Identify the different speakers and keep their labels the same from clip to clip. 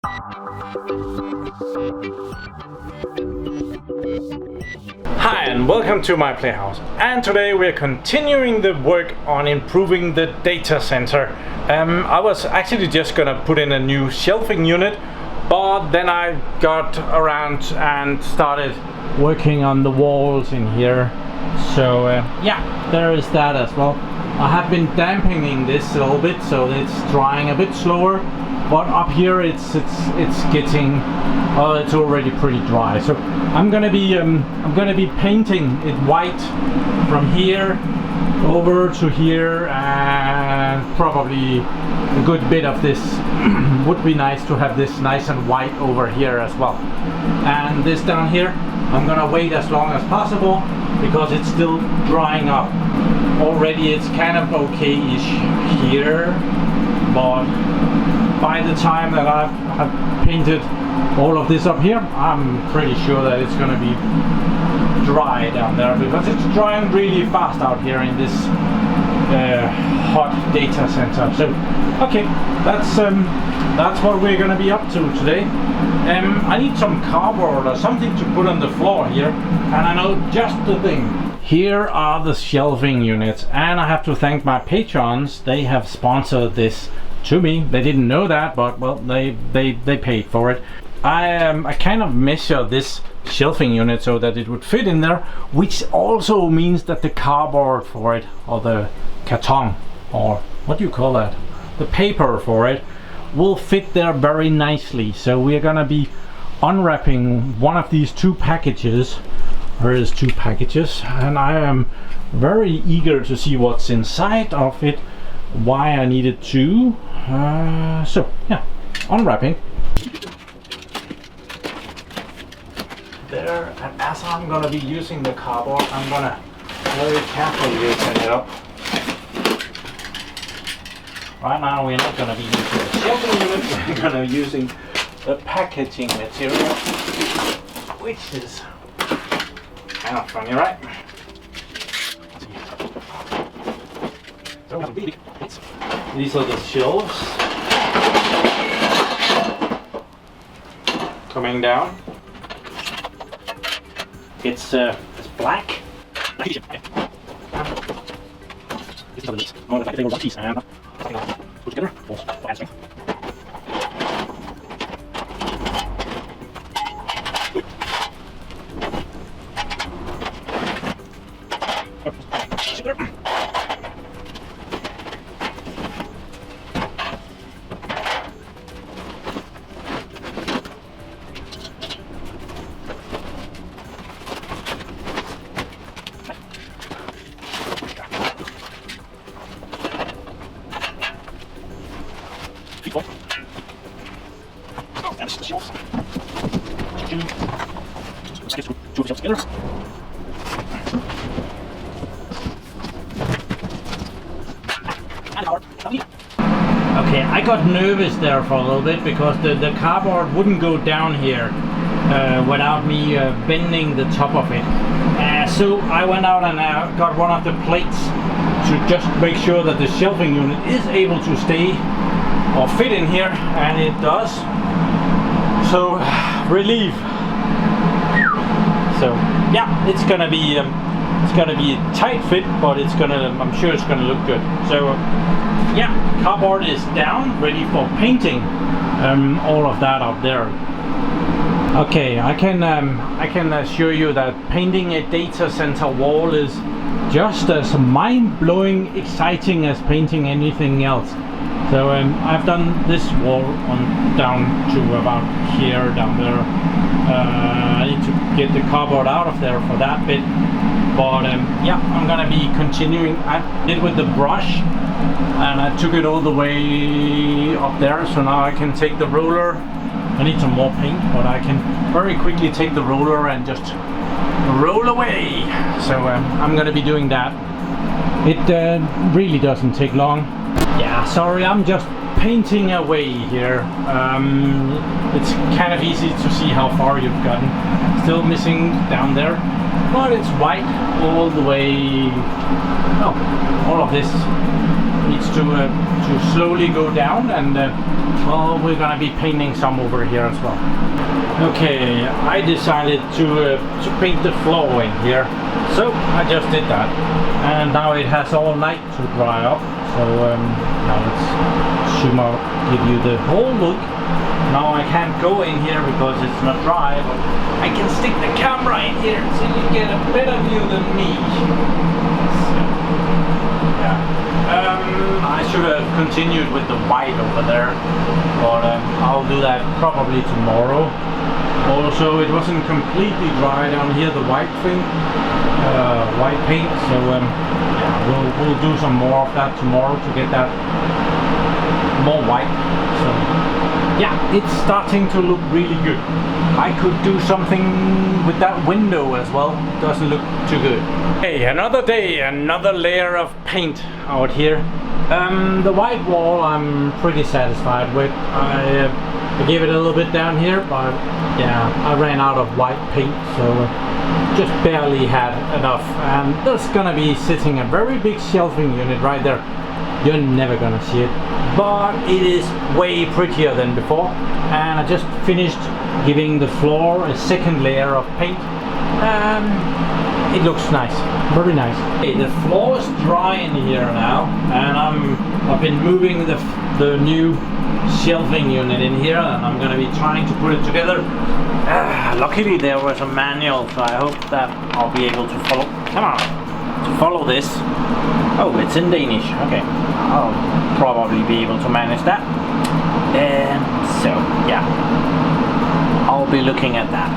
Speaker 1: Hi and welcome to my playhouse, and today we're continuing the work on improving the data center. I was actually just gonna put in a new shelving unit, but then I got around and started working on the walls in here. So yeah, there is that as well. I have been dampening this a little bit so it's drying a bit slower, but up here it's getting, well, it's already pretty dry. So I'm gonna be painting it white from here over to here, and probably a good bit of this would be nice to have this nice and white over here as well. And this down here, I'm gonna wait as long as possible because it's still drying up. Already it's kind of okay-ish here, but by the time that I've painted all of this up here, I'm pretty sure that it's gonna be dry down there, because it's drying really fast out here in this hot data center. So okay, that's what we're gonna be up to today. I need some cardboard or something to put on the floor here, and I know just the thing. Here are the shelving units, and I have to thank my patrons. They have sponsored this to me. They didn't know that, but well, they paid for it. I kind of measure this shelving unit so that it would fit in there, which also means that the cardboard for it, or the carton, or what do you call that, the paper for it, will fit there very nicely. So we're gonna be unwrapping one of these two packages. There is two packages, and I am very eager to see what's inside of it, why I needed to. So yeah, unwrapping. There, and as I'm gonna be using the cardboard, I'm gonna very carefully loosen it up. Right now we're not gonna be using the shelving unit, we're gonna be using the packaging material, which is kind of funny, right? These are the shelves coming down. It's black. Okay, I got nervous there for a little bit because the cardboard wouldn't go down here without me bending the top of it. So I went out and got one of the plates to just make sure that the shelving unit is able to stay or fit in here, and it does. So relief. So yeah, it's gonna be a tight fit, but I'm sure it's gonna look good. So yeah, cardboard is down, ready for painting all of that up there. Okay, I can assure you that painting a data center wall is just as mind-blowing exciting as painting anything else. So I've done this wall down to about here, down there. I need to get the cardboard out of there for that bit, but yeah, I'm gonna be continuing. I did with the brush, and I took it all the way up there, so now I can take the roller. I need some more paint, but I can very quickly take the roller and just roll away. So I'm gonna be doing that. It really doesn't take long. Yeah, sorry, I'm just painting away here. It's kind of easy to see how far you've gotten. Still missing down there, but it's white all the way. Oh, all of this needs to slowly go down, and well, we're gonna be painting some over here as well. Okay, I decided to paint the floor in here, so I just did that, and now it has all night to dry up. So now let's zoom out, give you the whole look. Now I can't go in here because it's not dry, but I can stick the camera in here so you get a better view than me. So, yeah. I should have continued with the white over there, but I'll do that probably tomorrow. Also, it wasn't completely dry down here, the white thing, white paint, so yeah, we'll do some more of that tomorrow to get that more white. So yeah, it's starting to look really good. I could do something with that window as well. Doesn't look too good. Hey, another day, another layer of paint out here. The white wall I'm pretty satisfied with. I gave it a little bit down here, but yeah, I ran out of white paint, so just barely had enough. And there's gonna be sitting a very big shelving unit right there. You're never gonna see it, but it is way prettier than before. And I just finished giving the floor a second layer of paint. It looks nice, very nice. Okay, the floor is dry in here now, and I've been moving the new shelving unit in here, and I'm gonna be trying to put it together. Luckily there was a manual, so I hope that I'll be able to follow this. Oh, it's in Danish. Okay, I'll probably be able to manage that. So yeah, I'll be looking at that.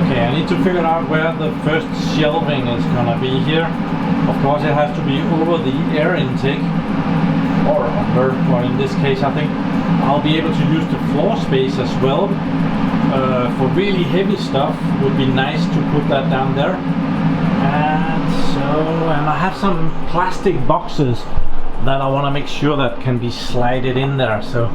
Speaker 1: Okay, I need to figure out where the first shelving is gonna be here. Of course, it has to be over the air intake, or under, or in this case I think I'll be able to use the floor space as well. For really heavy stuff, would be nice to put that down there. And I have some plastic boxes that I want to make sure that can be slided in there. So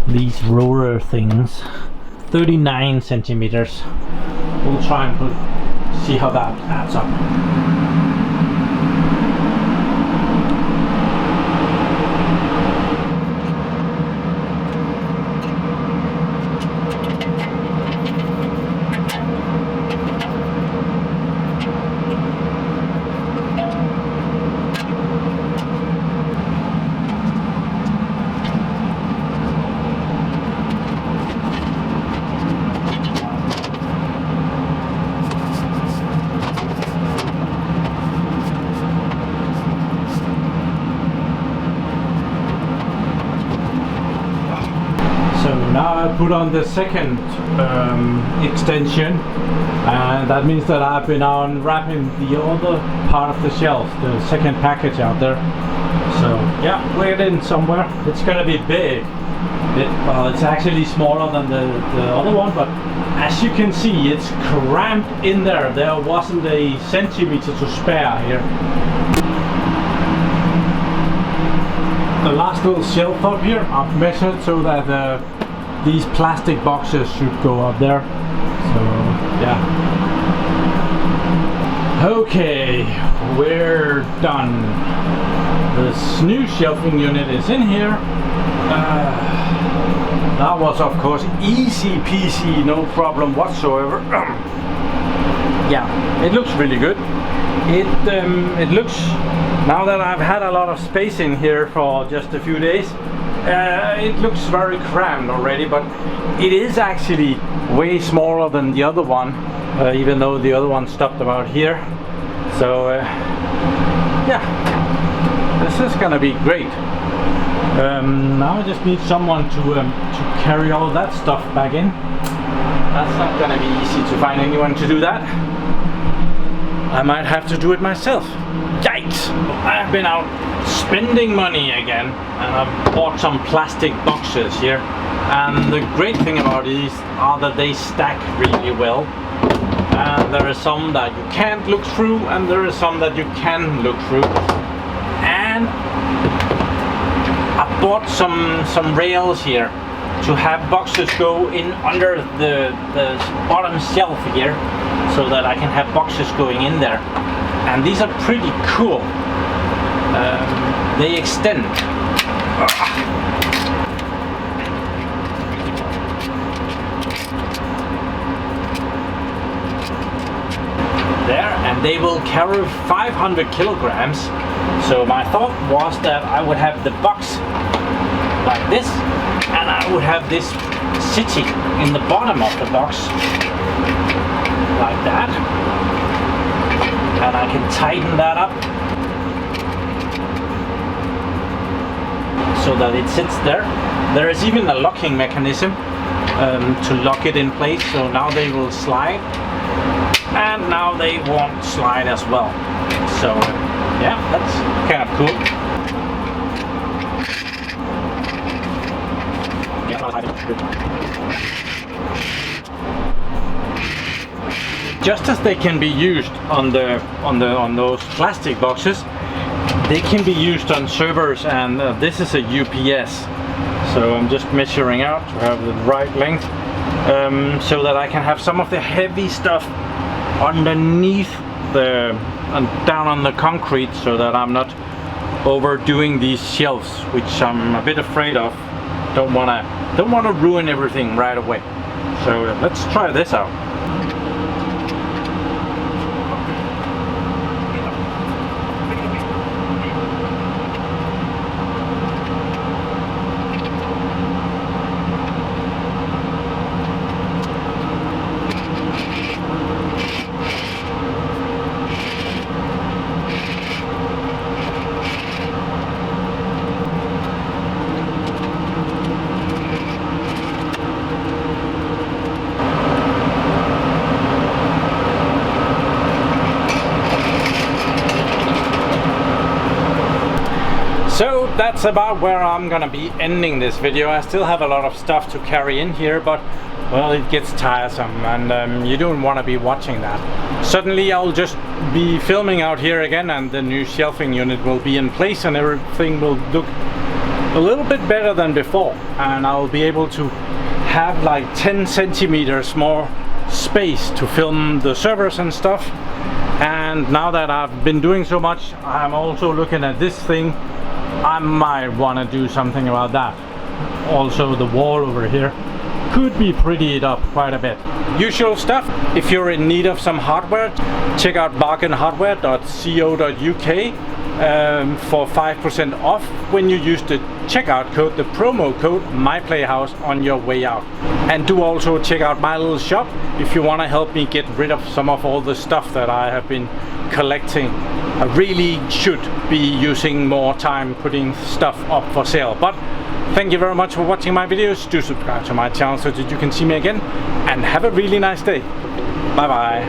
Speaker 1: these roller things, 39 centimeters. We'll try and see how that adds up. Now I put on the second extension, and that means that I've been unwrapping the other part of the shelf, the second package out there. So yeah, we're in somewhere. It's gonna be big. Well, it's actually smaller than the other one, but as you can see, it's cramped in there. There wasn't a centimeter to spare here. The last little shelf up here, I've measured so that these plastic boxes should go up there. So yeah. Okay, we're done. This new shelving unit is in here. That was of course easy peasy, no problem whatsoever. Yeah, it looks really good. It looks, now that I've had a lot of space in here for just a few days, it looks very crammed already, but it is actually way smaller than the other one, even though the other one stopped about here. So yeah, this is gonna be great. Now I just need someone to carry all that stuff back in. That's not gonna be easy to find anyone to do that. I might have to do it myself. Yikes! I've been out spending money again, and I've bought some plastic boxes here. And the great thing about these are that they stack really well. And there are some that you can't look through, and there are some that you can look through. And I bought some rails here to have boxes go in under the bottom shelf here, so that I can have boxes going in there. And these are pretty cool. They extend. There, and they will carry 500 kilograms. So my thought was that I would have the box like this, and I would have this sitting in the bottom of the box like that, and I can tighten that up so that it sits there. There is even a locking mechanism to lock it in place, so now they will slide, and now they won't slide as well. So yeah, that's kind of cool. Just as they can be used on those plastic boxes, they can be used on servers, and this is a UPS. So I'm just measuring out to have the right length, so that I can have some of the heavy stuff underneath and down on the concrete, so that I'm not overdoing these shelves, which I'm a bit afraid of. Don't wanna ruin everything right away. So let's try this out. So that's about where I'm gonna be ending this video. I still have a lot of stuff to carry in here, but well, it gets tiresome, and you don't want to be watching that. Suddenly I'll just be filming out here again, and the new shelving unit will be in place, and everything will look a little bit better than before, and I'll be able to have like 10 centimeters more space to film the servers and stuff. And now that I've been doing so much, I'm also looking at this thing. I might want to do something about that. Also, the wall over here could be prettied up quite a bit. Usual stuff. If you're in need of some hardware, check out bargainhardware.co.uk for 5% off when you use the checkout code, the promo code MyPlayHouse, on your way out. And do also check out my little shop if you want to help me get rid of some of all the stuff that I have been collecting. I really should be using more time putting stuff up for sale. But thank you very much for watching my videos. Do subscribe to my channel so that you can see me again, and have a really nice day. Bye bye.